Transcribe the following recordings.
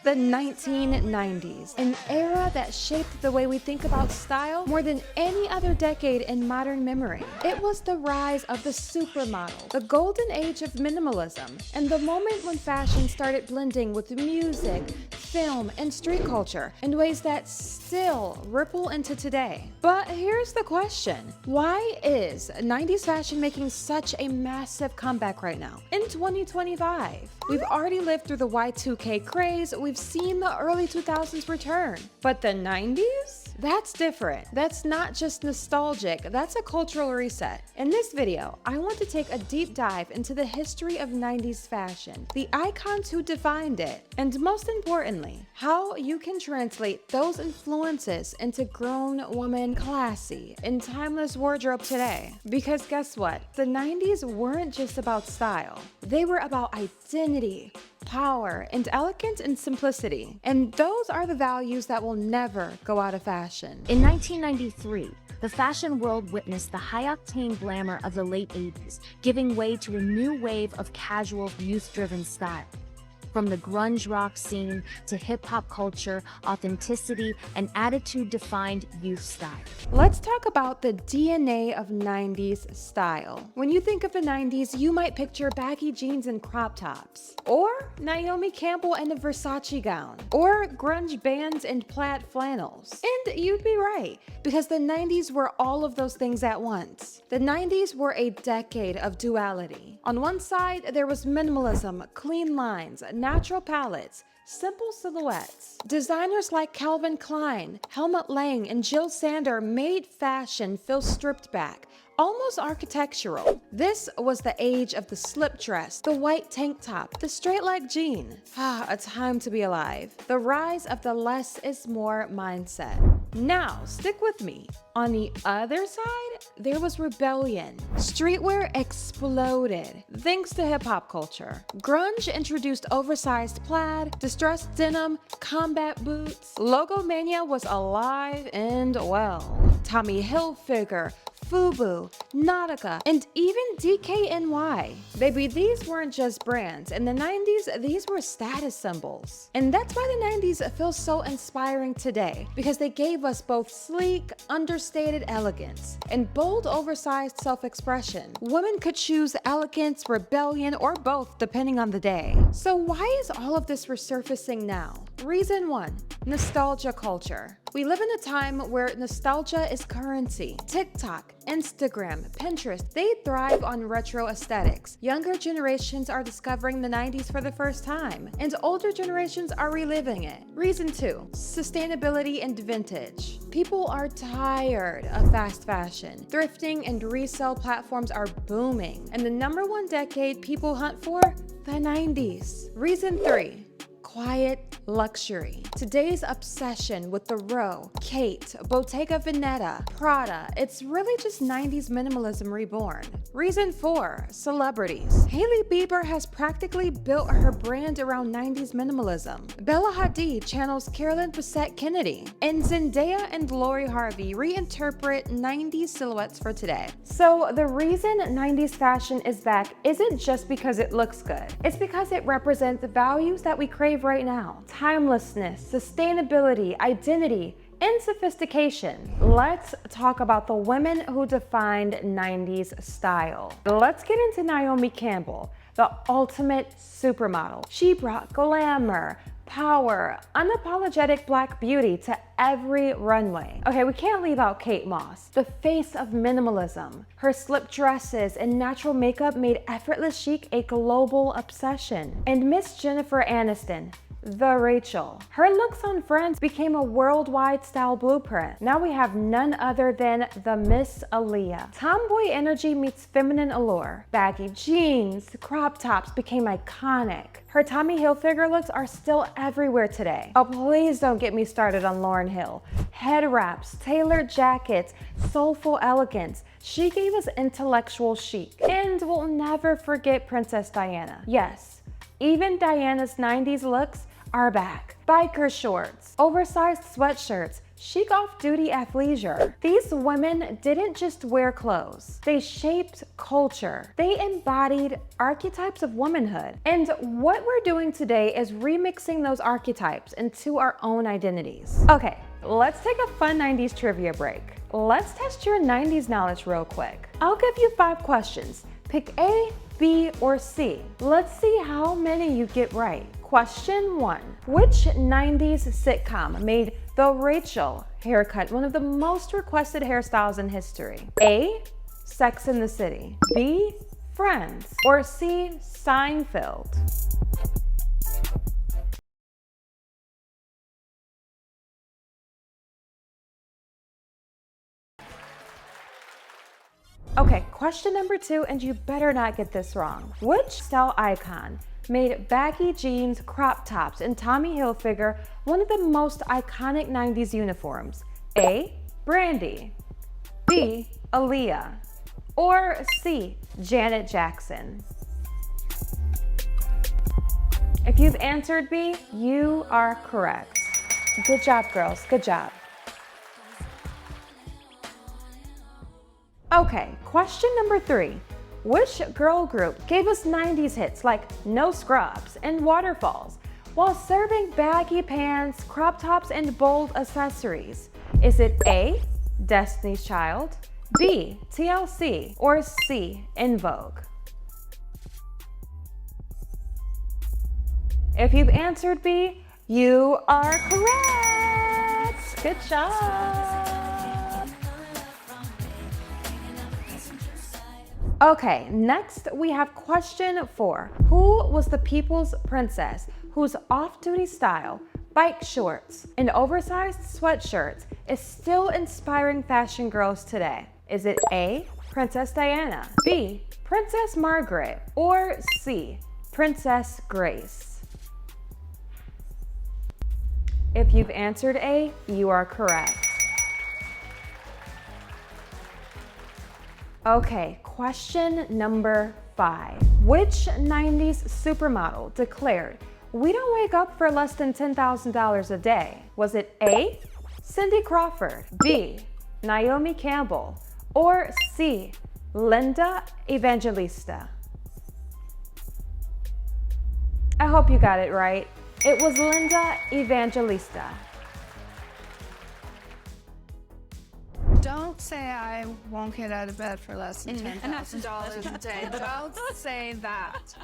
The 1990s, an era that shaped the way we think about style more than any other decade in modern memory. It was the rise of the supermodel, the golden age of minimalism, and the moment when fashion started blending with music, film, and street culture in ways that still ripple into today. But here's the question: why is 90s fashion making such a massive comeback right now in 2025? We've already lived through the Y2K craze, we've seen the early 2000s return, but the 90s? That's different. That's not just nostalgic, that's a cultural reset. In this video, I want to take a deep dive into the history of 90s fashion, the icons who defined it, and most importantly, how you can translate those influences into grown woman classy and timeless wardrobe today. Because guess what? The 90s weren't just about style. They were about identity, power, and elegance and simplicity. And those are the values that will never go out of fashion. In 1993, the fashion world witnessed the high-octane glamour of the late 80s, giving way to a new wave of casual, youth-driven style. From the grunge rock scene to hip-hop culture, authenticity and attitude defined youth style. Let's talk about the DNA of 90s style. When you think of the 90s, you might picture baggy jeans and crop tops, or Naomi Campbell and a Versace gown, or grunge bands and plaid flannels. And you'd be right, because the 90s were all of those things at once. The 90s were a decade of duality. On one side, there was minimalism, clean lines, natural palettes, simple silhouettes. Designers like Calvin Klein, Helmut Lang, and Jill Sander made fashion feel stripped back, almost architectural. This was the age of the slip dress, the white tank top, the straight leg jean. A time to be alive. The rise of the less is more mindset. Now, stick with me. On the other side, there was rebellion. Streetwear exploded thanks to hip-hop culture. Grunge introduced oversized plaid, distressed denim, combat boots. Logo mania was alive and well. Tommy Hilfiger, FUBU, Nautica, and even DKNY. Baby, these weren't just brands. In the 90s, these were status symbols. And that's why the 90s feels so inspiring today, because they gave us both sleek, understated elegance and bold, oversized self-expression. Women could choose elegance, rebellion, or both, depending on the day. So why is all of this resurfacing now? Reason 1, nostalgia culture. We live in a time where nostalgia is currency. TikTok, Instagram, Pinterest, they thrive on retro aesthetics. Younger generations are discovering the 90s for the first time, and older generations are reliving it. Reason 2, sustainability and vintage. People are tired of fast fashion. Thrifting and resale platforms are booming, and the #1 decade people hunt for? The 90s. Reason 3, quiet luxury. Today's obsession with the Row, Kate, Bottega Veneta, Prada, it's really just 90s minimalism reborn. Reason 4, celebrities. Hailey Bieber has practically built her brand around 90s minimalism. Bella Hadid channels Carolyn Bessette Kennedy. And Zendaya and Lori Harvey reinterpret 90s silhouettes for today. So the reason 90s fashion is back isn't just because it looks good. It's because it represents the values that we crave right now. Timelessness, sustainability, identity, and sophistication. Let's talk about the women who defined 90s style. Let's get into Naomi Campbell, the ultimate supermodel. She brought glamour, power, unapologetic black beauty to every runway. Okay, we can't leave out Kate Moss, the face of minimalism. Her slip dresses and natural makeup made effortless chic a global obsession. And Miss Jennifer Aniston, the Rachel. Her looks on Friends became a worldwide style blueprint. Now we have none other than the Miss Aaliyah. Tomboy energy meets feminine allure. Baggy jeans, crop tops became iconic. Her Tommy Hilfiger looks are still everywhere today. Oh, please don't get me started on Lauryn Hill. Head wraps, tailored jackets, soulful elegance. She gave us intellectual chic. And we'll never forget Princess Diana. Yes, even Diana's 90s looks are back. Biker shorts, oversized sweatshirts, chic off-duty athleisure. These women didn't just wear clothes. They shaped culture. They embodied archetypes of womanhood. And what we're doing today is remixing those archetypes into our own identities. Okay, let's take a fun 90s trivia break. Let's test your 90s knowledge real quick. I'll give you 5 questions. Pick A, B, or C. Let's see how many you get right. Question 1. Which 90s sitcom made the Rachel haircut one of the most requested hairstyles in history? A, Sex and the City, B, Friends, or C, Seinfeld? Okay, question number 2, and you better not get this wrong. Which style icon made baggy jeans, crop tops, and Tommy Hilfiger one of the most iconic 90s uniforms? A, Brandy, B, Aaliyah, or C, Janet Jackson? If you've answered B, you are correct. Good job, girls, good job. Okay, question number 3. Which girl group gave us 90s hits like No Scrubs and Waterfalls while serving baggy pants, crop tops, and bold accessories? Is it A, Destiny's Child, B, TLC, or C, In Vogue? If you've answered B, you are correct. Good job. Okay, next we have question 4. Who was the people's princess whose off-duty style, bike shorts, and oversized sweatshirts is still inspiring fashion girls today? Is it A, Princess Diana, B, Princess Margaret, or C, Princess Grace? If you've answered A, you are correct. Okay, question number 5. Which 90s supermodel declared, "We don't wake up for less than $10,000 a day"? Was it A, Cindy Crawford, B, Naomi Campbell, or C, Linda Evangelista? I hope you got it right. It was Linda Evangelista. Don't say I won't get out of bed for less than $10,000 a day. Don't say that.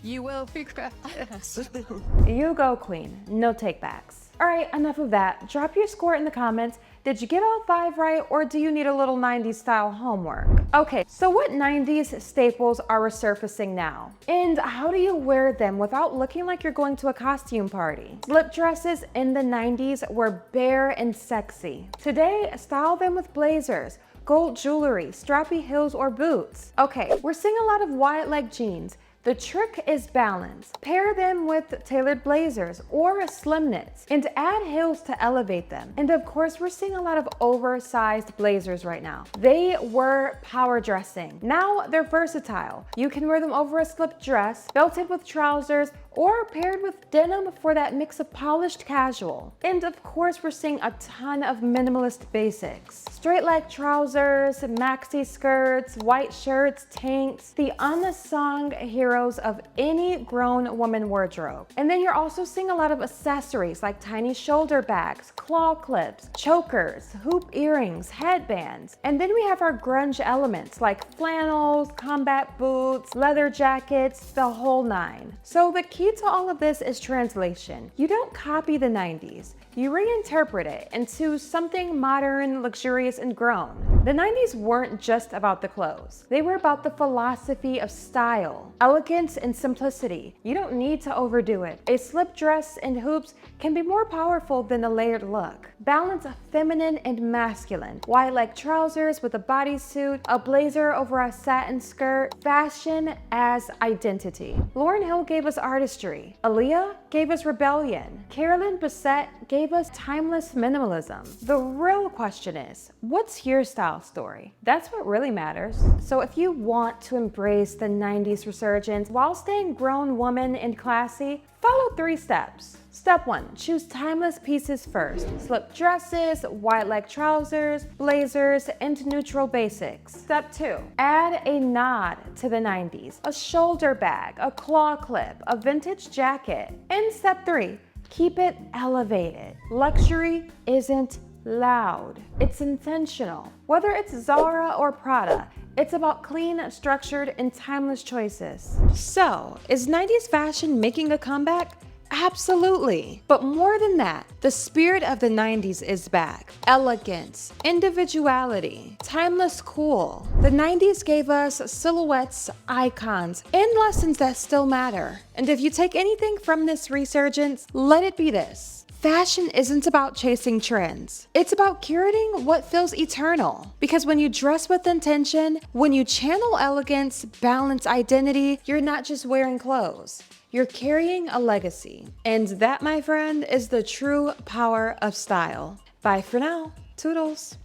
You will regret it. You go, queen. No takebacks. All right, enough of that. Drop your score in the comments. Did you get all 5 right, or do you need a little 90s style homework? Okay, so what 90s staples are resurfacing now? And how do you wear them without looking like you're going to a costume party? Slip dresses in the 90s were bare and sexy. Today, style them with blazers, gold jewelry, strappy heels, or boots. Okay, we're seeing a lot of wide leg jeans. The trick is balance. Pair them with tailored blazers or slim knits and add heels to elevate them. And of course, we're seeing a lot of oversized blazers right now. They were power dressing. Now they're versatile. You can wear them over a slip dress, belted with trousers, or paired with denim for that mix of polished casual. And of course, we're seeing a ton of minimalist basics. Straight leg trousers, maxi skirts, white shirts, tanks, the unsung heroes of any grown woman wardrobe. And then you're also seeing a lot of accessories like tiny shoulder bags, claw clips, chokers, hoop earrings, headbands. And then we have our grunge elements like flannels, combat boots, leather jackets, the whole 9. So the key to all of this is translation. You don't copy the 90s. You reinterpret it into something modern, luxurious, and grown. The 90s weren't just about the clothes. They were about the philosophy of style, elegance, and simplicity. You don't need to overdo it. A slip dress and hoops can be more powerful than a layered look. Balance feminine and masculine. Wide leg trousers with a bodysuit, a blazer over a satin skirt. Fashion as identity. Lauryn Hill gave us artistry. Aaliyah gave us rebellion. Carolyn Bessette gave us timeless minimalism. The real question is, what's your style story? That's what really matters. So if you want to embrace the 90s resurgence while staying grown woman and classy, follow 3 steps. Step 1. Choose timeless pieces first. Slip dresses, wide leg trousers, blazers, and neutral basics. Step 2. Add a nod to the 90s. A shoulder bag, a claw clip, a vintage jacket. And step 3. Keep it elevated. Luxury isn't loud. It's intentional. Whether it's Zara or Prada, it's about clean, structured, and timeless choices. So, is 90s fashion making a comeback? Absolutely. But more than that, the spirit of the 90s is back. Elegance, individuality, timeless cool. The 90s gave us silhouettes, icons, and lessons that still matter. And if you take anything from this resurgence, let it be this. Fashion isn't about chasing trends. It's about curating what feels eternal. Because when you dress with intention, when you channel elegance, balance identity, you're not just wearing clothes. You're carrying a legacy. And that, my friend, is the true power of style. Bye for now. Toodles.